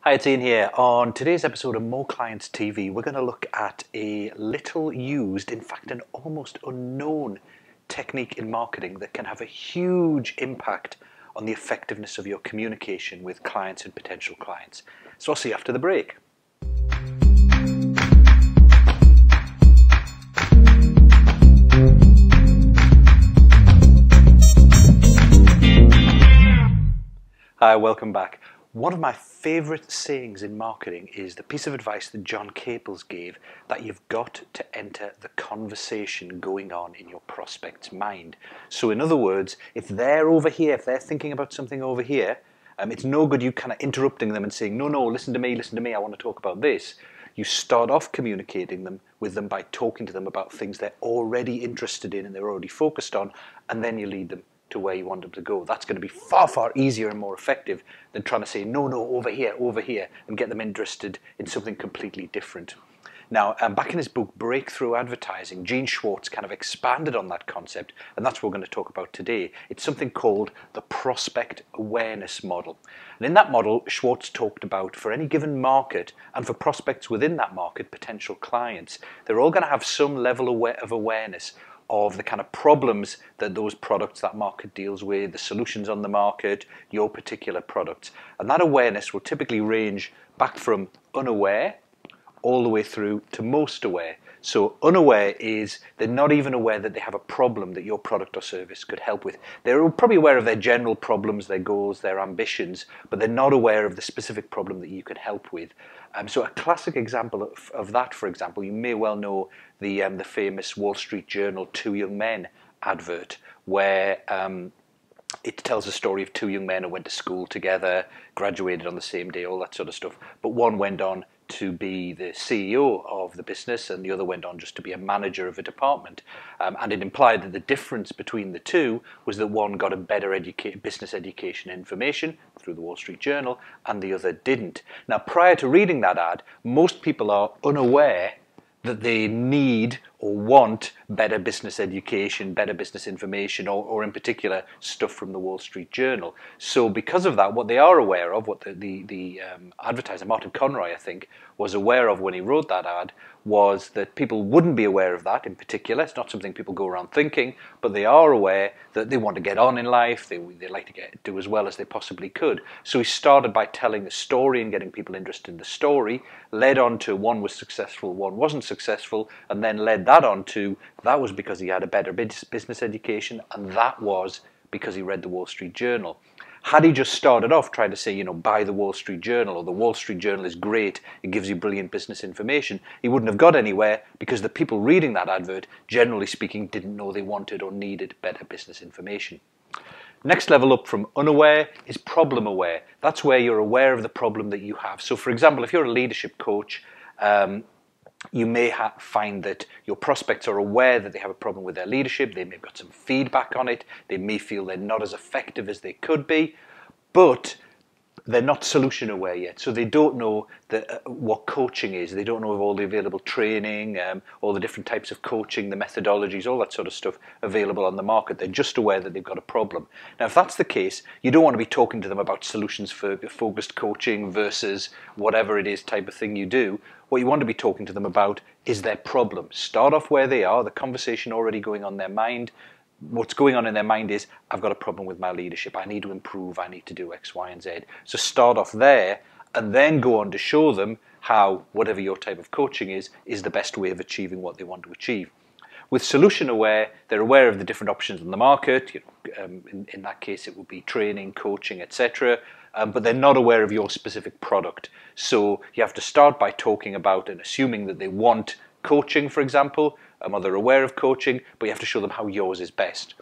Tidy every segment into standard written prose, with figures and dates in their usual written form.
Hi, it's Ian here. On today's episode of More Clients TV, we're going to look at a little used, in fact an almost unknown technique in marketing that can have a huge impact on the effectiveness of your communication with clients and potential clients. So I'll see you after the break. Hi, welcome back. One of my favourite sayings in marketing is the piece of advice that John Caples gave, that you've got to enter the conversation going on in your prospect's mind. So in other words, if they're over here, if they're thinking about something over here, it's no good you kind of interrupting them and saying, no, listen to me, I want to talk about this. You start off communicating with them by talking to them about things they're already interested in and they're already focused on, and then you lead them to where you want them to go. That's going to be far, far easier and more effective than trying to say, no, over here, and get them interested in something completely different. Now, back in his book, Breakthrough Advertising, Gene Schwartz kind of expanded on that concept, and that's what we're going to talk about today. It's something called the prospect awareness model. And in that model, Schwartz talked about for any given market, and for prospects within that market, potential clients, they're all going to have some level of awareness of the kind of problems that those products, that market deals with, the solutions on the market, your particular products. And that awareness will typically range back from unaware all the way through to most aware. So unaware is they're not even aware that they have a problem that your product or service could help with. They're probably aware of their general problems, their goals, their ambitions, but they're not aware of the specific problem that you could help with. So a classic example of that, for example, you may well know the famous Wall Street Journal Two Young Men advert, where it tells the story of two young men who went to school together, graduated on the same day, all that sort of stuff. But one went on to be the CEO of the business and the other went on just to be a manager of a department. And it implied that the difference between the two was that one got a better business education information through the Wall Street Journal and the other didn't. Now, prior to reading that ad, most people are unaware that they need or want better business education, better business information, or in particular, stuff from the Wall Street Journal. So because of that, what they are aware of, what the advertiser, Martin Conroy, I think, was aware of when he wrote that ad, was that people wouldn't be aware of that in particular. It's not something people go around thinking, but they are aware that they want to get on in life, they like to do as well as they possibly could. So he started by telling a story and getting people interested in the story, led on to one was successful, one wasn't successful, and then led that on to that was because he had a better business education, and that was because he read the Wall Street Journal. Had he just started off trying to say, buy the Wall Street Journal, or the Wall Street Journal is great, it gives you brilliant business information, he wouldn't have got anywhere because the people reading that advert, generally speaking, didn't know they wanted or needed better business information. Next level up from unaware is problem aware. That's where you're aware of the problem that you have. So for example, if you're a leadership coach, you may find that your prospects are aware that they have a problem with their leadership. They may have got some feedback on it. They may feel they're not as effective as they could be, but they're not solution aware yet. So they don't know what coaching is. They don't know of all the available training, all the different types of coaching, the methodologies, all that sort of stuff available on the market. They're just aware that they've got a problem. Now, if that's the case, you don't want to be talking to them about solutions for focused coaching versus whatever it is type of thing you do. What you want to be talking to them about is their problem. Start off where they are, the conversation already going on in their mind. What's going on in their mind is, I've got a problem with my leadership. I need to improve. I need to do X, Y, and Z. So start off there and then go on to show them how whatever your type of coaching is the best way of achieving what they want to achieve. With solution aware, they're aware of the different options on the market. In that case, it would be training, coaching, etc. But they're not aware of your specific product. So you have to start by talking about and assuming that they want coaching, for example, or they're aware of coaching, but you have to show them how yours is best.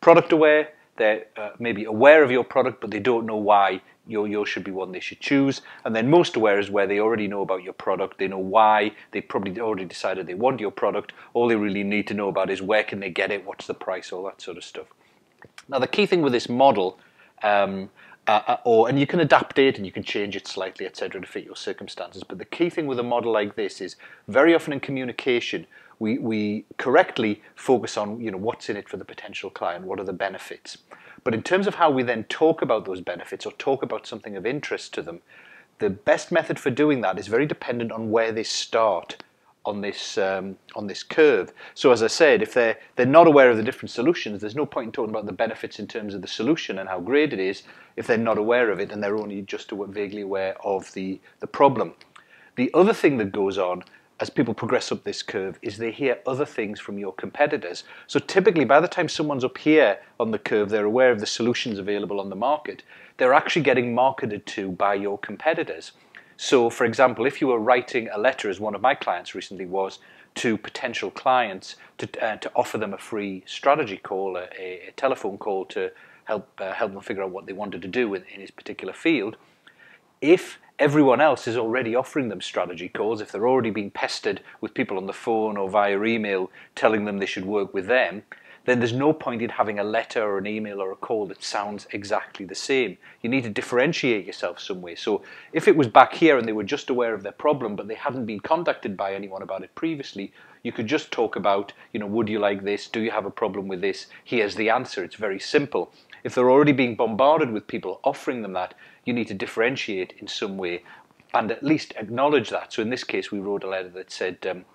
Product aware, they're maybe aware of your product, but they don't know why yours should be one they should choose. And then most aware is where they already know about your product. They know why. They probably already decided they want your product. All they really need to know about is where can they get it, what's the price, all that sort of stuff. Now, the key thing with this model, and you can adapt it and you can change it slightly, etc., to fit your circumstances. But the key thing with a model like this is very often in communication, we correctly focus on what's in it for the potential client, what are the benefits. But in terms of how we then talk about those benefits or talk about something of interest to them, the best method for doing that is very dependent on where they start on this curve. So as I said, if they're not aware of the different solutions, there's no point in talking about the benefits in terms of the solution and how great it is if they're not aware of it and they're only just vaguely aware of the problem. The other thing that goes on as people progress up this curve is they hear other things from your competitors. So typically by the time someone's up here on the curve, they're aware of the solutions available on the market. They're actually getting marketed to by your competitors. So for example, if you were writing a letter, as one of my clients recently was, to potential clients to offer them a free strategy call, a telephone call to help them figure out what they wanted to do in his particular field, if everyone else is already offering them strategy calls, if they're already being pestered with people on the phone or via email telling them they should work with them, then there's no point in having a letter or an email or a call that sounds exactly the same. You need to differentiate yourself some way. So if it was back here and they were just aware of their problem, but they hadn't been contacted by anyone about it previously, you could just talk about, would you like this? Do you have a problem with this? Here's the answer. It's very simple. If they're already being bombarded with people offering them that, you need to differentiate in some way and at least acknowledge that. So in this case, we wrote a letter that said,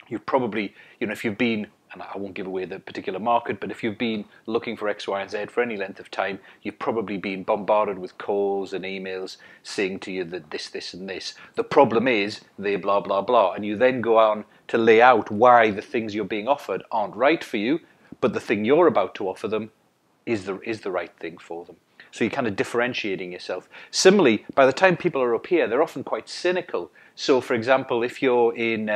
you've probably, if you've been, and I won't give away the particular market, but if you've been looking for X, Y, and Z for any length of time, you've probably been bombarded with calls and emails saying to you that this, and this. The problem is they blah, blah, blah. And you then go on to lay out why the things you're being offered aren't right for you, but the thing you're about to offer them is the right thing for them. So you're kind of differentiating yourself. Similarly, by the time people are up here, they're often quite cynical. So for example, if you're in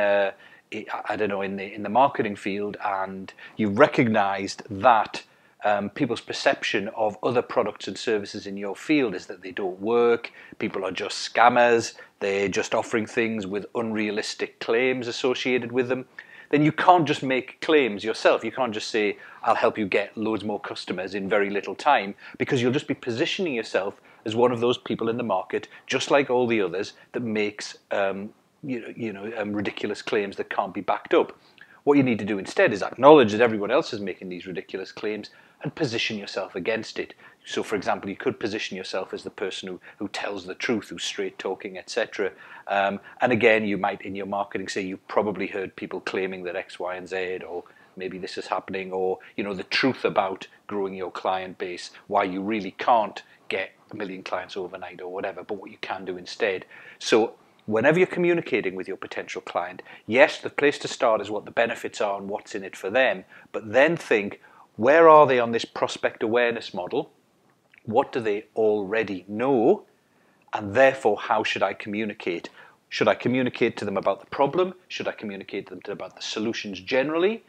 in the marketing field and you've recognized that people's perception of other products and services in your field is that they don't work, people are just scammers, they're just offering things with unrealistic claims associated with them, then you can't just make claims yourself. You can't just say, I'll help you get loads more customers in very little time, because you'll just be positioning yourself as one of those people in the market, just like all the others, that makes ridiculous claims that can't be backed up. What you need to do instead is acknowledge that everyone else is making these ridiculous claims and position yourself against it. So for example, you could position yourself as the person who tells the truth, who's straight talking, etc. And again, you might in your marketing say you've probably heard people claiming that X, Y, and Z, or maybe this is happening, or the truth about growing your client base, why you really can't get 1 million clients overnight or whatever, but what you can do instead. So whenever you're communicating with your potential client, yes, the place to start is what the benefits are and what's in it for them, but then think, where are they on this prospect awareness model? What do they already know? And therefore, how should I communicate? Should I communicate to them about the problem? Should I communicate to them about the solutions generally?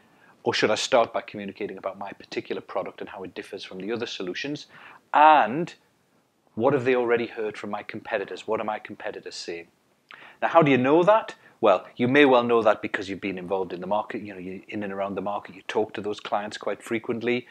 Or should I start by communicating about my particular product and how it differs from the other solutions? And what have they already heard from my competitors? What are my competitors saying? Now, how do you know that? Well, you may well know that because you've been involved in the market, you're in and around the market, you talk to those clients quite frequently.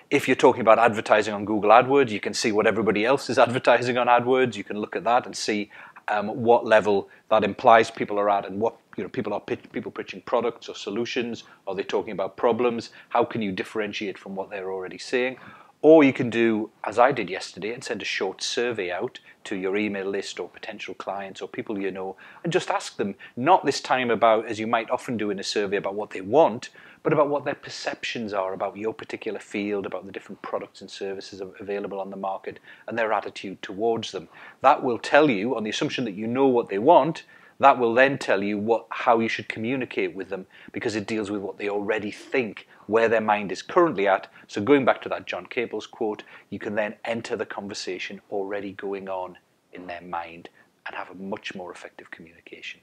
If you're talking about advertising on Google AdWords, you can see what everybody else is advertising on AdWords. You can look at that and see what level that implies people are at, and what people pitching products or solutions. Are they talking about problems? How can you differentiate from what they're already saying? Or you can do, as I did yesterday, and send a short survey out to your email list or potential clients or people you know, and just ask them, not this time about, as you might often do in a survey, about what they want, but about what their perceptions are about your particular field, about the different products and services available on the market, and their attitude towards them. That will tell you, on the assumption that you know what they want, that will then tell you how you should communicate with them, because it deals with what they already think, where their mind is currently at. So going back to that John Caples quote, you can then enter the conversation already going on in their mind and have a much more effective communication.